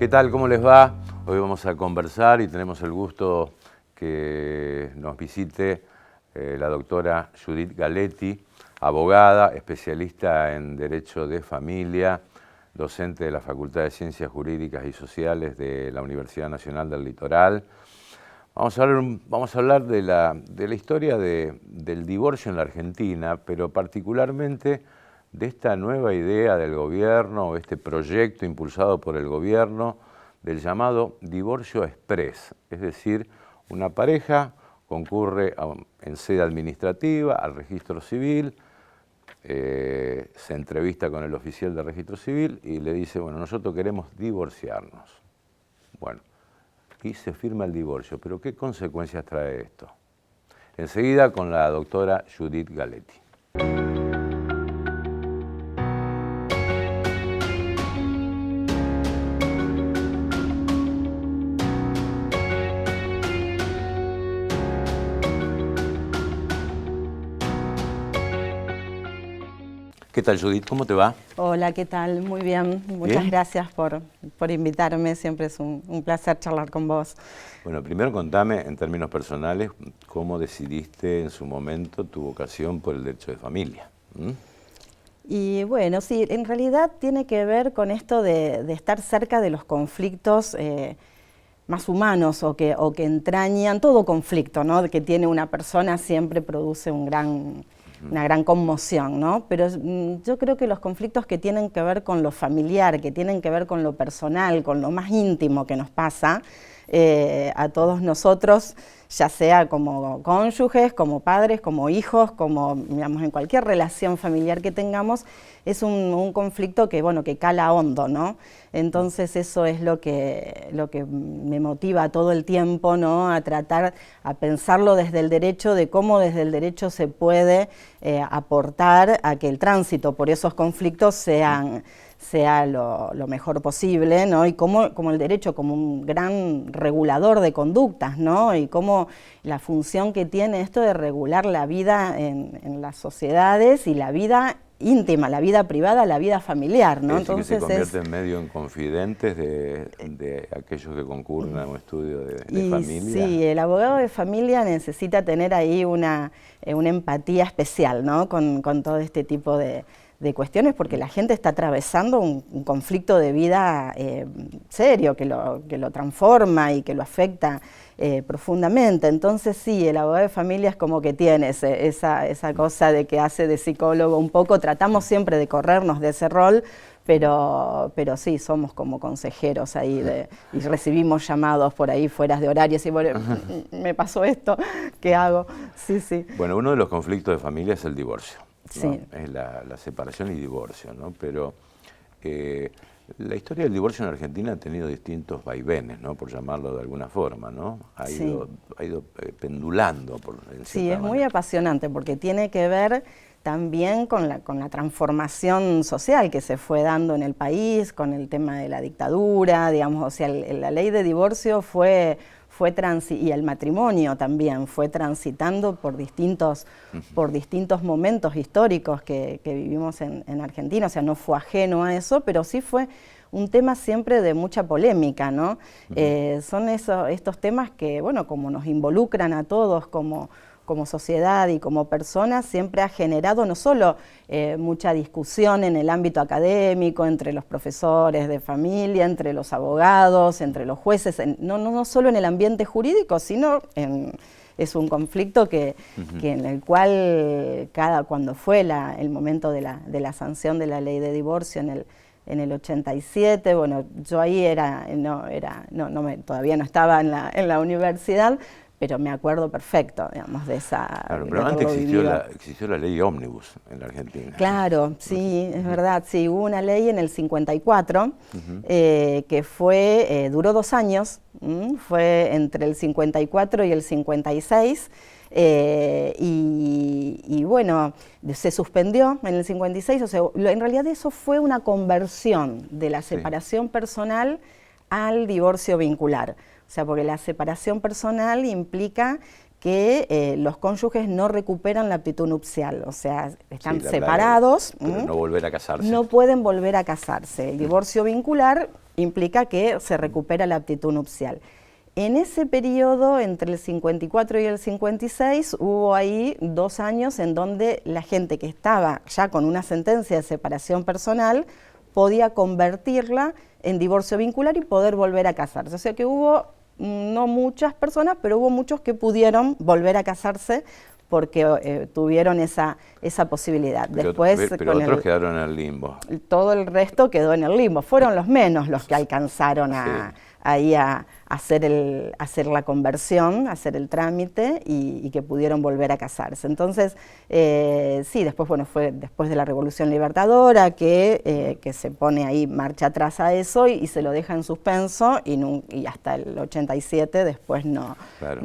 ¿Qué tal? ¿Cómo les va? Hoy vamos a conversar y tenemos el gusto que nos visite la doctora Judith Galetti, abogada, especialista en Derecho de Familia, docente de la Facultad de Ciencias Jurídicas y Sociales de la Universidad Nacional del Litoral. Vamos a hablar de la historia del divorcio en la Argentina, pero particularmente de esta nueva idea del gobierno, este proyecto impulsado por el gobierno del llamado divorcio exprés, es decir, una pareja concurre en sede administrativa al registro civil, se entrevista con el oficial de registro civil y le dice, bueno, nosotros queremos divorciarnos. Bueno, y se firma el divorcio, pero ¿qué consecuencias trae esto? Enseguida con la doctora Judith Galetti. ¿Qué tal, Judith? ¿Cómo te va? Hola, ¿qué tal? Muy bien. Muchas gracias por invitarme. Siempre es un placer charlar con vos. Bueno, primero contame, en términos personales, cómo decidiste en su momento tu vocación por el derecho de familia. Y bueno, sí, en realidad tiene que ver con esto de estar cerca de los conflictos más humanos o que entrañan todo conflicto, ¿no? Que tiene una persona siempre produce una gran conmoción, ¿no? Pero yo creo que los conflictos que tienen que ver con lo familiar, que tienen que ver con lo personal, con lo más íntimo que nos pasa a todos nosotros, ya sea como cónyuges, como padres, como hijos, como, digamos, en cualquier relación familiar que tengamos, es un conflicto que, bueno, que cala hondo, ¿no? Entonces eso es lo que me motiva todo el tiempo, ¿no? A tratar, a pensarlo desde el derecho, de cómo desde el derecho se puede aportar a que el tránsito por esos conflictos sea lo mejor posible, ¿no? Y como el derecho como un gran regulador de conductas, ¿no? Y cómo la función que tiene esto de regular la vida en las sociedades y la vida íntima, la vida privada, la vida familiar, ¿no? Entonces que se convierte medio en confidentes de aquellos que concurren a un estudio de familia. Sí, el abogado de familia necesita tener ahí una empatía especial, ¿no? Con todo este tipo de cuestiones, porque la gente está atravesando un conflicto de vida serio, que lo transforma y que lo afecta profundamente. Entonces sí, el abogado de familia es como que tiene esa cosa de que hace de psicólogo un poco. Tratamos siempre de corrernos de ese rol, pero sí, somos como consejeros ahí y recibimos llamados por ahí fuera de horarios y bueno, me pasó esto, ¿qué hago? Sí, sí. Bueno, uno de los conflictos de familia es el divorcio, ¿no? Sí. Es la separación y divorcio, ¿no? Pero la historia del divorcio en Argentina ha tenido distintos vaivenes, ¿no? Por llamarlo de alguna forma, ¿no? Ha ido pendulando. Sí, es muy apasionante porque tiene que ver también con la transformación social que se fue dando en el país, con el tema de la dictadura, digamos, o sea, la ley de divorcio y el matrimonio también fue transitando por distintos momentos históricos que vivimos en Argentina, o sea, no fue ajeno a eso, pero sí fue un tema siempre de mucha polémica, ¿no? Son estos temas que, bueno, como nos involucran a todos como sociedad y como personas, siempre ha generado no solo mucha discusión en el ámbito académico, entre los profesores de familia, entre los abogados, entre los jueces, no solo en el ambiente jurídico, sino es un conflicto que en el cual cuando fue el momento de la sanción de la ley de divorcio en el 87, bueno, yo ahí todavía no estaba en la universidad, pero me acuerdo perfecto, digamos, de esa... Claro, pero antes existió la ley ómnibus en la Argentina. Claro, sí, es verdad, sí, hubo una ley en el 54 que duró 2 años, fue entre el 54 y el 56, y bueno, se suspendió en el 56, o sea, en realidad eso fue una conversión de la separación personal al divorcio vincular. O sea, porque la separación personal implica que los cónyuges no recuperan la aptitud nupcial, o sea, están separados. Pero no volver a casarse. No pueden volver a casarse. El divorcio vincular implica que se recupera la aptitud nupcial. En ese periodo, entre el 54 y el 56, hubo ahí 2 años en donde la gente que estaba ya con una sentencia de separación personal podía convertirla en divorcio vincular y poder volver a casarse. O sea que hubo, no muchas personas, pero hubo muchos que pudieron volver a casarse porque tuvieron esa posibilidad. Después, pero otros quedaron en el limbo. Todo el resto quedó en el limbo. Fueron los menos los que alcanzaron ahí a hacer la conversión, a hacer el trámite y que pudieron volver a casarse. Entonces, sí, después, bueno, fue después de la Revolución Libertadora que se pone ahí marcha atrás a eso y se lo deja en suspenso y hasta el 87 después no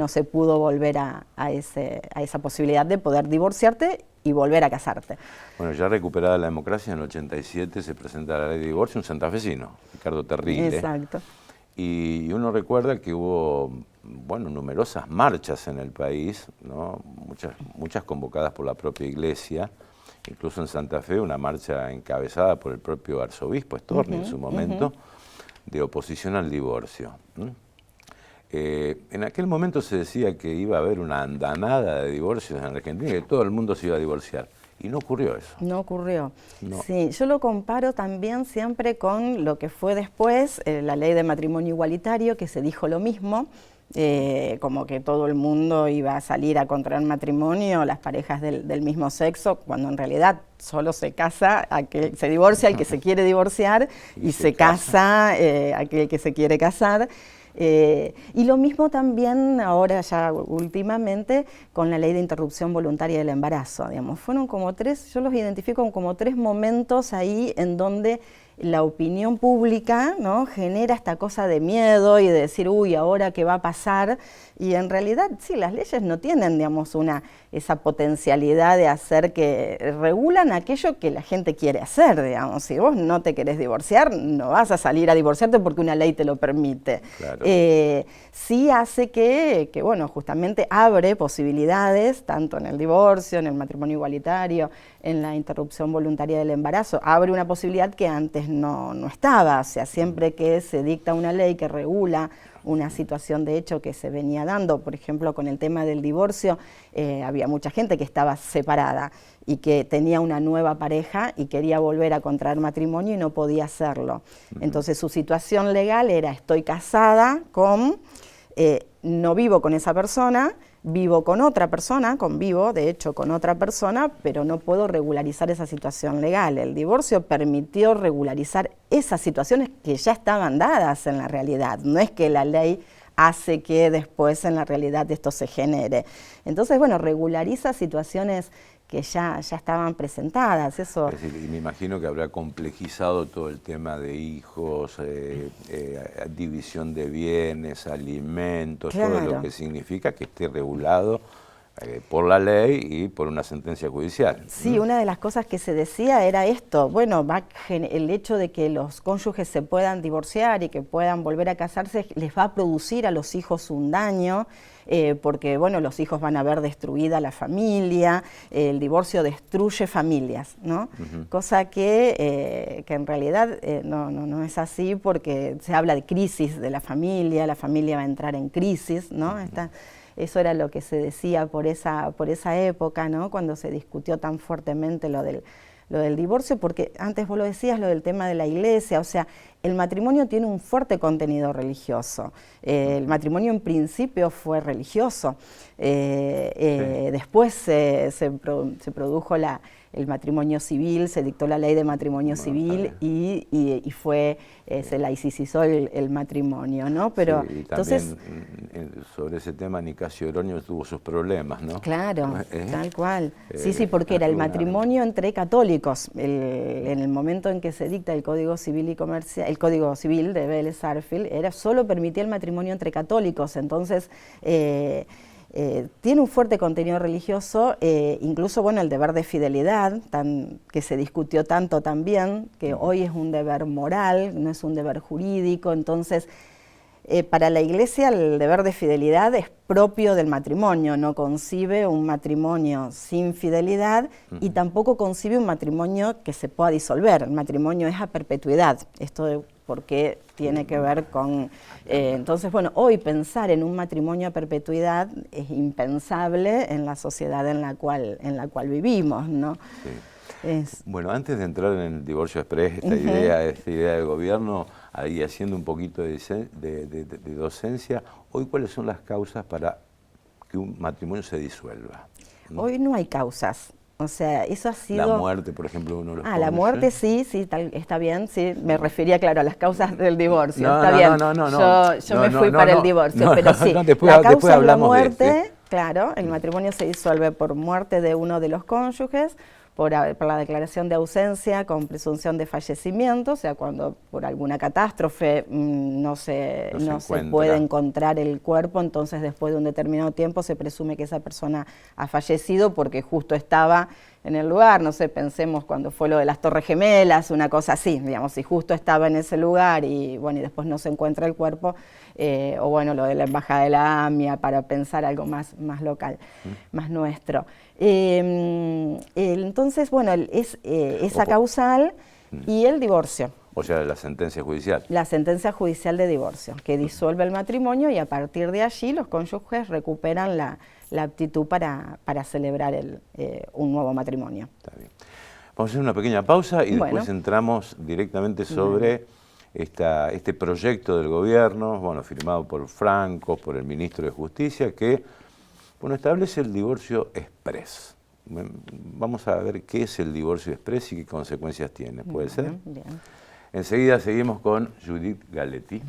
se pudo volver a esa posibilidad de poder divorciarte y volver a casarte. Bueno, ya recuperada la democracia, en el 87 se presenta la ley de divorcio, un santafesino, Ricardo Terrile. Exacto. Y uno recuerda que hubo, bueno, numerosas marchas en el país, ¿no? Muchas convocadas por la propia iglesia, incluso en Santa Fe una marcha encabezada por el propio arzobispo Storni en su momento, de oposición al divorcio. En aquel momento se decía que iba a haber una andanada de divorcios en Argentina y que todo el mundo se iba a divorciar. Y no ocurrió eso. No ocurrió. No. Sí, yo lo comparo también siempre con lo que fue después, la ley de matrimonio igualitario, que se dijo lo mismo, como que todo el mundo iba a salir a contraer matrimonio, las parejas del mismo sexo, cuando en realidad solo se casa, se divorcia el que se quiere divorciar y se casa aquel que se quiere casar. Y lo mismo también ahora ya últimamente con la ley de interrupción voluntaria del embarazo, digamos. Fueron como 3, yo los identifico como 3 momentos ahí en donde la opinión pública, ¿no?, genera esta cosa de miedo y de decir, uy, ¿ahora qué va a pasar? Y en realidad, sí, las leyes no tienen, digamos, esa potencialidad de hacer que regulan aquello que la gente quiere hacer, digamos. Si vos no te querés divorciar, no vas a salir a divorciarte porque una ley te lo permite. Claro. Sí hace que, bueno, justamente abre posibilidades, tanto en el divorcio, en el matrimonio igualitario, en la interrupción voluntaria del embarazo, abre una posibilidad que antes no estaba. O sea, siempre que se dicta una ley que regula una situación de hecho que se venía dando, por ejemplo, con el tema del divorcio, había mucha gente que estaba separada y que tenía una nueva pareja y quería volver a contraer matrimonio y no podía hacerlo. Entonces su situación legal era: estoy casada con, no vivo con esa persona, vivo con otra persona, convivo de hecho con otra persona, pero no puedo regularizar esa situación legal. El divorcio permitió regularizar esas situaciones que ya estaban dadas en la realidad. No es que la ley hace que después en la realidad esto se genere. Entonces, bueno, regulariza situaciones que ya estaban presentadas. Eso. Es decir, y me imagino que habrá complejizado todo el tema de hijos, división de bienes, alimentos, claro, todo lo que significa que esté regulado por la ley y por una sentencia judicial. Sí, una de las cosas que se decía era esto: bueno, el hecho de que los cónyuges se puedan divorciar y que puedan volver a casarse les va a producir a los hijos un daño, porque bueno, los hijos van a ver destruida la familia, el divorcio destruye familias, ¿no? Cosa que en realidad no es así, porque se habla de crisis de la familia va a entrar en crisis, ¿no? Eso era lo que se decía por esa época, ¿no?, cuando se discutió tan fuertemente lo del divorcio, porque antes vos lo decías, lo del tema de la iglesia. O sea, el matrimonio tiene un fuerte contenido religioso. El matrimonio en principio fue religioso. Después se produjo el matrimonio civil, se dictó la ley de matrimonio civil y se laicizó el matrimonio, ¿no? Pero sí, y entonces también sobre ese tema Nicasio Oroño tuvo sus problemas, ¿no? Claro, tal cual. Sí, porque era el matrimonio entre católicos. En el momento en que se dicta el Código Civil y Comercial, el Código Civil de Vélez Sarsfield, solo permitía el matrimonio entre católicos. Entonces tiene un fuerte contenido religioso, incluso bueno, el deber de fidelidad, que se discutió tanto también, que hoy es un deber moral, no es un deber jurídico. Entonces Para la Iglesia el deber de fidelidad es propio del matrimonio, no concibe un matrimonio sin fidelidad y tampoco concibe un matrimonio que se pueda disolver. El matrimonio es a perpetuidad, esto porque tiene que ver con... entonces, bueno, hoy pensar en un matrimonio a perpetuidad es impensable en la sociedad en la cual vivimos, ¿no? Sí. Bueno, antes de entrar en el divorcio express, esta idea del gobierno, ahí haciendo un poquito de docencia, hoy ¿cuáles son las causas para que un matrimonio se disuelva? ¿No? Hoy no hay causas. O sea, eso ha sido... La muerte, por ejemplo, uno de los la muerte sí, está bien, sí. Me refería, claro, a las causas del divorcio. No, está bien. Yo me fui para el divorcio, pero sí. La causa es la muerte, claro. El matrimonio se disuelve por muerte de uno de los cónyuges, por la declaración de ausencia con presunción de fallecimiento, o sea, cuando por alguna catástrofe no se puede encontrar el cuerpo, entonces después de un determinado tiempo se presume que esa persona ha fallecido porque justo estaba en el lugar, no sé, pensemos cuando fue lo de las Torres Gemelas, una cosa así, digamos, si justo estaba en ese lugar y bueno, y después no se encuentra el cuerpo, o bueno, lo de la Embajada de la AMIA, para pensar algo más local, más nuestro. Entonces, bueno, es esa causal y el divorcio. O sea, la sentencia judicial. La sentencia judicial de divorcio, que disuelve el matrimonio y a partir de allí los cónyuges recuperan la aptitud para celebrar un nuevo matrimonio. Está bien. Vamos a hacer una pequeña pausa y después entramos directamente sobre este proyecto del gobierno, bueno, firmado por Franco, por el ministro de Justicia, que bueno, establece el divorcio express. Vamos a ver qué es el divorcio express y qué consecuencias tiene. ¿Puede ser? Bien. Enseguida seguimos con Judith Galetti.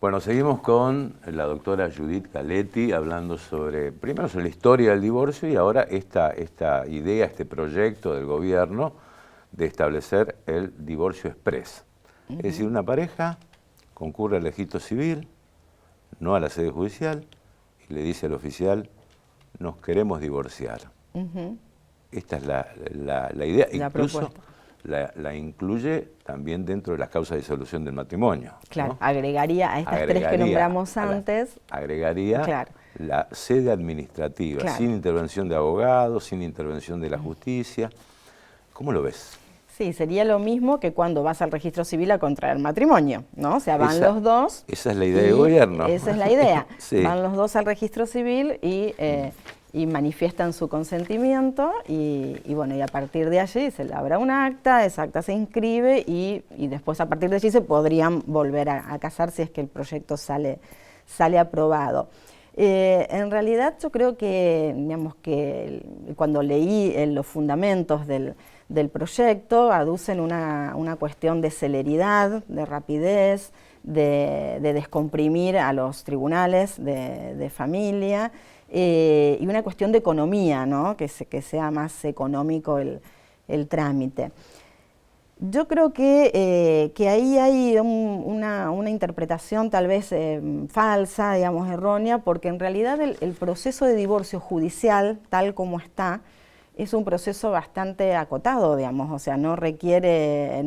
Bueno, seguimos con la doctora Judith Galetti hablando primero sobre la historia del divorcio y ahora esta idea, este proyecto del gobierno de establecer el divorcio express. Es decir, una pareja concurre al registro civil, no a la sede judicial, y le dice al oficial, nos queremos divorciar. Esta es la idea, incluso la incluye también dentro de las causas de disolución del matrimonio. Claro, ¿no? Agregaría a estas tres que nombramos antes. Agregaría la sede administrativa, sin intervención de abogados, sin intervención de la justicia. ¿Cómo lo ves? Sí, sería lo mismo que cuando vas al registro civil a contraer matrimonio, ¿no? O sea, van los dos. Esa es la idea del gobierno. Esa es la idea. Sí. Van los dos al registro civil y manifiestan su consentimiento y bueno, y a partir de allí se labra un acta, esa acta se inscribe y después a partir de allí se podrían volver a casar si es que el proyecto sale aprobado. En realidad yo creo que, digamos, que cuando leí los fundamentos del proyecto aducen una cuestión de celeridad, de rapidez, de descomprimir a los tribunales de familia, y una cuestión de economía, ¿no? que sea más económico el trámite. Yo creo que ahí hay una interpretación tal vez falsa, digamos, errónea, porque en realidad el proceso de divorcio judicial, tal como está, es un proceso bastante acotado, digamos, o sea, no requiere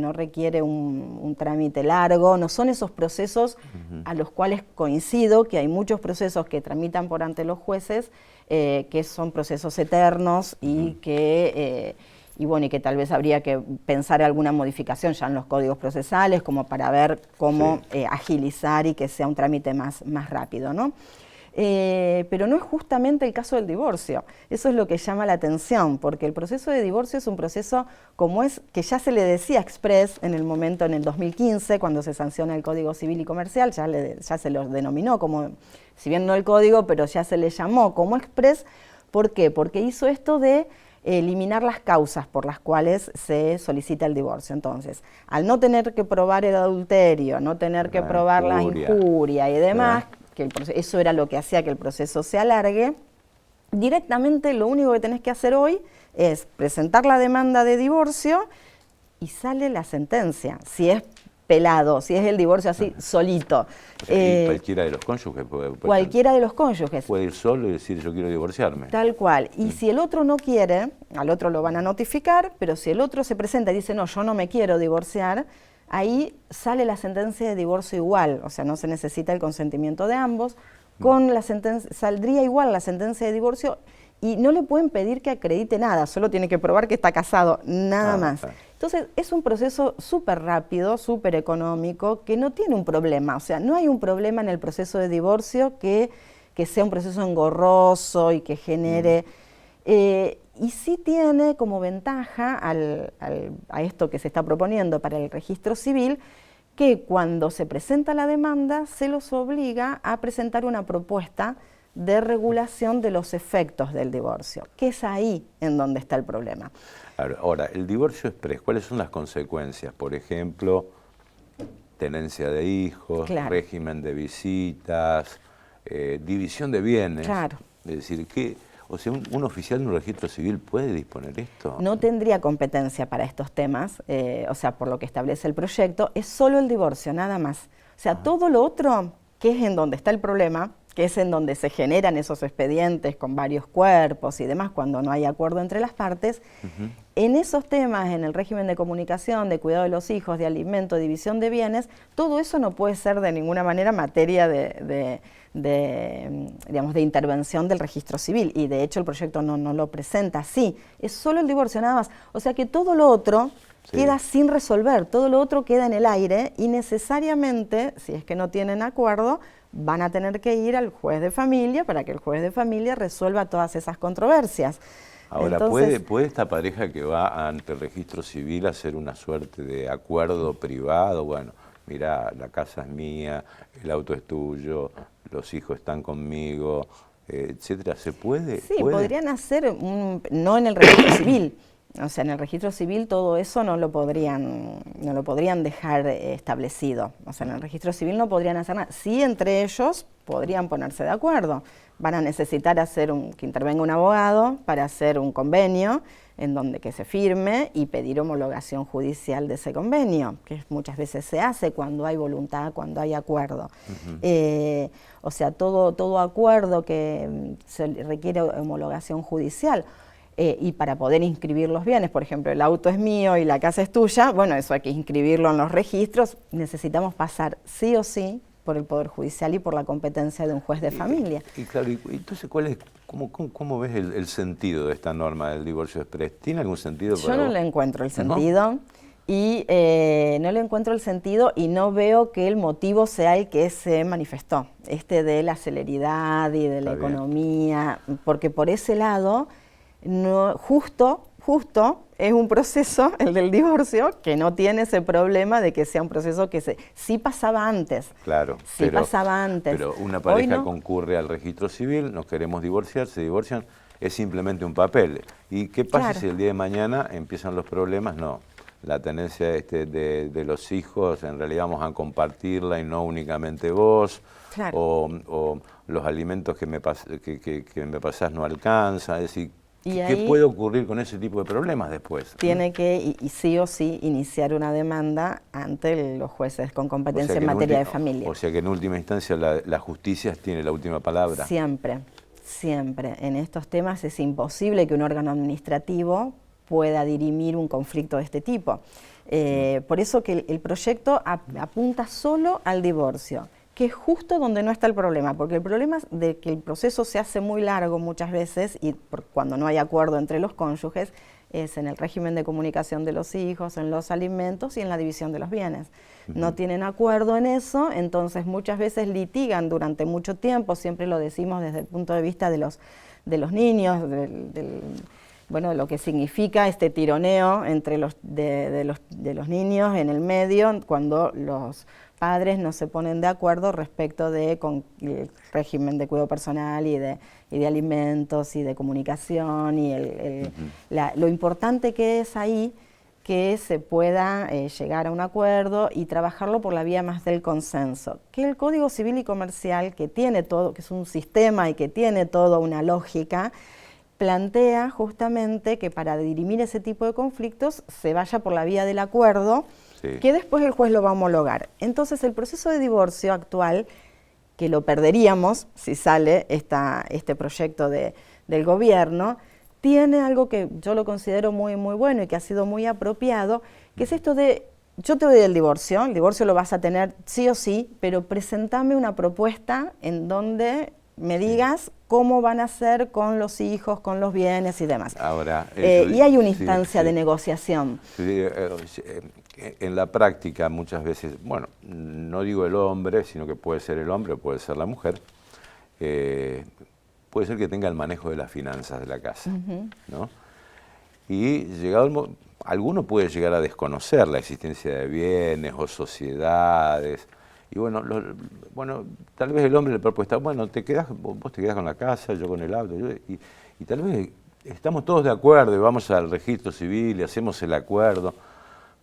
un trámite largo, no son esos procesos a los cuales coincido, que hay muchos procesos que tramitan por ante los jueces, que son procesos eternos y que tal vez habría que pensar alguna modificación ya en los códigos procesales, como para ver cómo agilizar y que sea un trámite más rápido, ¿no? Pero no es justamente el caso del divorcio. Eso es lo que llama la atención, porque el proceso de divorcio es un proceso como es, que ya se le decía express en el 2015, cuando se sanciona el Código Civil y Comercial, ya se lo denominó como, si bien no el código, pero ya se le llamó como express. ¿Por qué? Porque hizo esto de eliminar las causas por las cuales se solicita el divorcio. Entonces, al no tener que probar el adulterio, no tener que probar la injuria y demás, que eso era lo que hacía que el proceso se alargue, directamente lo único que tenés que hacer hoy es presentar la demanda de divorcio y sale la sentencia. Si es pelado, si es el divorcio así, solito. O sea, cualquiera de los cónyuges puede cualquiera de los cónyuges. Puede ir solo y decir yo quiero divorciarme. Tal cual. Y si el otro no quiere, al otro lo van a notificar, pero si el otro se presenta y dice no, yo no me quiero divorciar, ahí sale la sentencia de divorcio igual, o sea, no se necesita el consentimiento de ambos, con la sentencia, saldría igual la sentencia de divorcio y no le pueden pedir que acredite nada, solo tiene que probar que está casado, nada más. Entonces, es un proceso súper rápido, súper económico, que no tiene un problema, o sea, no hay un problema en el proceso de divorcio que sea un proceso engorroso y que genere... y sí tiene como ventaja a esto que se está proponiendo para el registro civil, que cuando se presenta la demanda se los obliga a presentar una propuesta de regulación de los efectos del divorcio, que es ahí en donde está el problema. Ahora, el divorcio exprés, ¿cuáles son las consecuencias? Por ejemplo, tenencia de hijos, régimen de visitas, división de bienes. Claro. Es decir, o sea, ¿un oficial de un registro civil puede disponer esto? No tendría competencia para estos temas, o sea, por lo que establece el proyecto, es solo el divorcio, nada más. O sea, todo lo otro, que es en donde está el problema, que es en donde se generan esos expedientes con varios cuerpos y demás, cuando no hay acuerdo entre las partes, en esos temas, en el régimen de comunicación, de cuidado de los hijos, de alimento, división de bienes, todo eso no puede ser de ninguna manera materia digamos, de intervención del registro civil, y de hecho el proyecto no lo presenta así, es solo el divorcio nada más, o sea que todo lo otro queda sin resolver, todo lo otro queda en el aire y necesariamente, si es que no tienen acuerdo, van a tener que ir al juez de familia para que el juez de familia resuelva todas esas controversias. Ahora, Entonces, ¿puede esta pareja que va ante el registro civil hacer una suerte de acuerdo privado? Bueno, mira, la casa es mía, el auto es tuyo, los hijos están conmigo, etcétera. ¿Se puede? Sí, podrían hacer, no en el registro civil. O sea, en el registro civil todo eso no lo podrían dejar establecido. O sea, en el registro civil no podrían hacer nada. Sí, entre ellos podrían ponerse de acuerdo. Van a necesitar que intervenga un abogado para hacer un convenio en donde que se firme y pedir homologación judicial de ese convenio, que muchas veces se hace cuando hay voluntad, cuando hay acuerdo. O sea, todo acuerdo que se requiere homologación judicial. Y para poder inscribir los bienes, por ejemplo, el auto es mío y la casa es tuya, bueno, eso hay que inscribirlo en los registros, necesitamos pasar sí o sí por el Poder Judicial y por la competencia de un juez de familia. Y claro, entonces, ¿cómo ves el sentido de esta norma del divorcio exprés? ¿Tiene algún sentido para vos? Yo no le encuentro el sentido. ¿No? Y no le encuentro el sentido y no veo que el motivo sea el que se manifestó, de la celeridad y de la economía, porque por ese lado... justo es un proceso, el del divorcio, que no tiene ese problema de que sea un proceso que sí pasaba antes. Claro, pasaba antes. Pero una pareja concurre al registro civil, nos queremos divorciar, se divorcian, es simplemente un papel. ¿Y qué pasa si el día de mañana empiezan los problemas? No, la tenencia de los hijos, en realidad vamos a compartirla y no únicamente vos. O los alimentos que me pasás no alcanzan, es decir, ¿qué puede ocurrir con ese tipo de problemas después? Tiene que, y sí o sí, iniciar una demanda ante los jueces con competencia en materia de familia. O sea que en última instancia la justicia tiene la última palabra. Siempre, siempre. En estos temas es imposible que un órgano administrativo pueda dirimir un conflicto de este tipo. Por eso que el proyecto apunta solo al divorcio, que es justo donde no está el problema, porque el problema es de que el proceso se hace muy largo muchas veces y cuando no hay acuerdo entre los cónyuges es en el régimen de comunicación de los hijos, en los alimentos y en la división de los bienes. No tienen acuerdo en eso, entonces muchas veces litigan durante mucho tiempo, siempre lo decimos desde el punto de vista de los niños, bueno, lo que significa este tironeo entre de los niños en el medio cuando los padres no se ponen de acuerdo respecto de el régimen de cuidado personal y de alimentos y de comunicación y lo importante que es ahí que se pueda llegar a un acuerdo y trabajarlo por la vía más del consenso. Que el Código Civil y Comercial, que tiene todo, que es un sistema y que tiene toda una lógica, plantea justamente que para dirimir ese tipo de conflictos se vaya por la vía del acuerdo, sí, que después el juez lo va a homologar. Entonces el proceso de divorcio actual, que lo perderíamos si sale este proyecto del gobierno, tiene algo que yo lo considero muy, muy bueno y que ha sido muy apropiado, que es esto de, yo te doy el divorcio lo vas a tener sí o sí, pero presentame una propuesta en donde me digas cómo van a ser con los hijos, con los bienes y demás. Ahora, y hay una instancia de negociación. En la práctica muchas veces, bueno, no digo el hombre, sino que puede ser el hombre o puede ser la mujer, puede ser que tenga el manejo de las finanzas de la casa, ¿no? Y llegado alguno puede llegar a desconocer la existencia de bienes o sociedades. Y bueno, tal vez el hombre le propuesta, bueno, vos te quedás con la casa, yo con el auto, y tal vez estamos todos de acuerdo y vamos al registro civil y hacemos el acuerdo,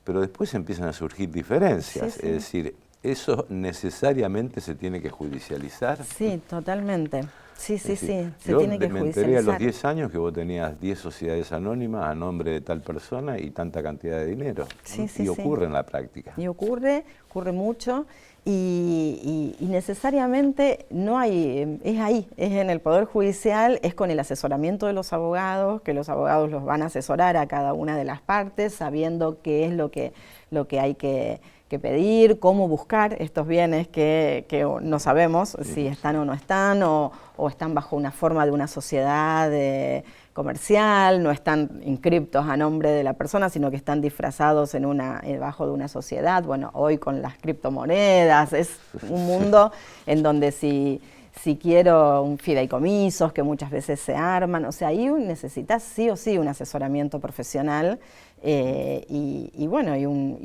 pero después empiezan a surgir diferencias, sí, sí. Es decir, ¿eso necesariamente se tiene que judicializar? Sí, totalmente. Sí, sí, sí, se yo tiene que me judicializar. enteré a los 10 años que vos tenías 10 sociedades anónimas a nombre de tal persona y tanta cantidad de dinero. Sí, sí, y ocurre en la práctica. Y ocurre mucho y necesariamente no hay, es ahí, es en el Poder Judicial, es con el asesoramiento de los abogados, que los abogados los van a asesorar a cada una de las partes, sabiendo qué es lo que hay que pedir, cómo buscar estos bienes que no sabemos si están o no están, o están bajo una forma de una sociedad comercial, no están inscriptos a nombre de la persona, sino que están disfrazados bajo de una sociedad. Bueno, hoy con las criptomonedas es un mundo en donde si quiero un fideicomisos que muchas veces se arman, o sea, ahí necesitas sí o sí un asesoramiento profesional y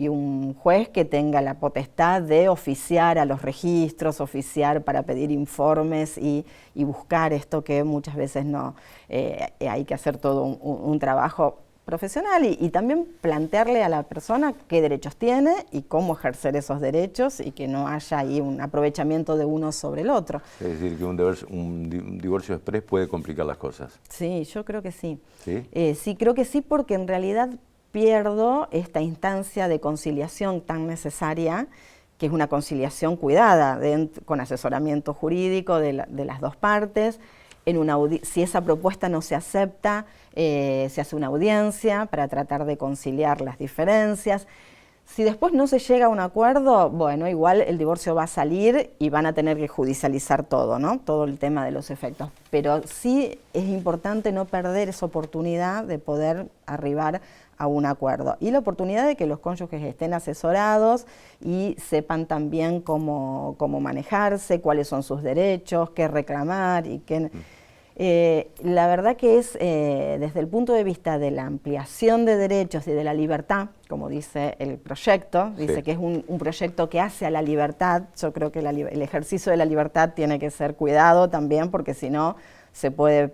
un juez que tenga la potestad de oficiar a los registros, oficiar para pedir informes y buscar esto que muchas veces no, hay que hacer todo un trabajo profesional y también plantearle a la persona qué derechos tiene y cómo ejercer esos derechos y que no haya ahí un aprovechamiento de uno sobre el otro. Es decir, que un divorcio exprés puede complicar las cosas. Sí, yo creo que sí. ¿Sí? Sí, creo que sí, porque en realidad pierdo esta instancia de conciliación tan necesaria, que es una conciliación cuidada, con asesoramiento jurídico de las dos partes. Si esa propuesta no se acepta, se hace una audiencia para tratar de conciliar las diferencias. Si después no se llega a un acuerdo, bueno, igual el divorcio va a salir y van a tener que judicializar todo, ¿no? Todo el tema de los efectos. Pero sí es importante no perder esa oportunidad de poder arribar a un acuerdo. Y la oportunidad de que los cónyuges estén asesorados y sepan también cómo manejarse, cuáles son sus derechos, qué reclamar y qué... la verdad que es desde el punto de vista de la ampliación de derechos y de la libertad, como dice el proyecto, dice que es un proyecto que hace a la libertad. Yo creo que el ejercicio de la libertad tiene que ser cuidado también, porque si no se puede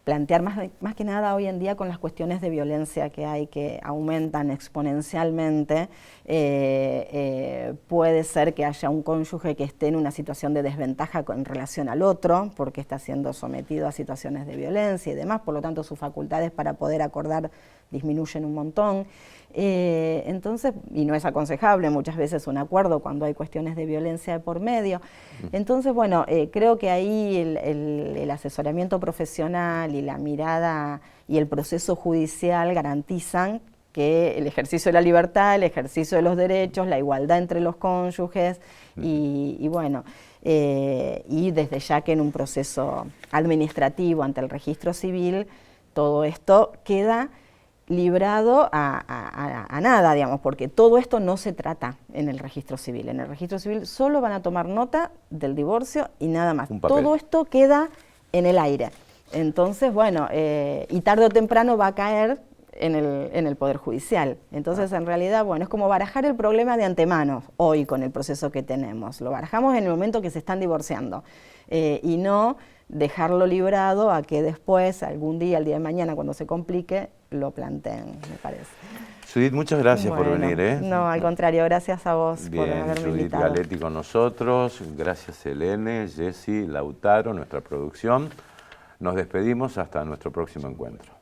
plantear más que nada hoy en día con las cuestiones de violencia que hay, que aumentan exponencialmente. Puede ser que haya un cónyuge que esté en una situación de desventaja en relación al otro, porque está siendo sometido a situaciones de violencia y demás, por lo tanto sus facultades para poder acordar disminuyen un montón. Entonces, y no es aconsejable muchas veces un acuerdo cuando hay cuestiones de violencia de por medio. Entonces, bueno, creo que ahí el asesoramiento profesional y la mirada y el proceso judicial garantizan que el ejercicio de la libertad, el ejercicio de los derechos, la igualdad entre los cónyuges y desde ya que en un proceso administrativo ante el registro civil todo esto queda librado a nada, digamos, porque todo esto no se trata en el registro civil. En el registro civil solo van a tomar nota del divorcio y nada más. Todo esto queda en el aire. Entonces, bueno, y tarde o temprano va a caer en el Poder Judicial. Entonces, en realidad, bueno, es como barajar el problema de antemano hoy con el proceso que tenemos. Lo barajamos en el momento que se están divorciando y no dejarlo librado a que después, algún día, el día de mañana, cuando se complique, lo planteen, me parece. Judith, muchas gracias por venir. No, al contrario, gracias a vos por haberme Judith invitado. Galetti con nosotros, gracias Helene, Jessy, Lautaro, nuestra producción. Nos despedimos hasta nuestro próximo encuentro.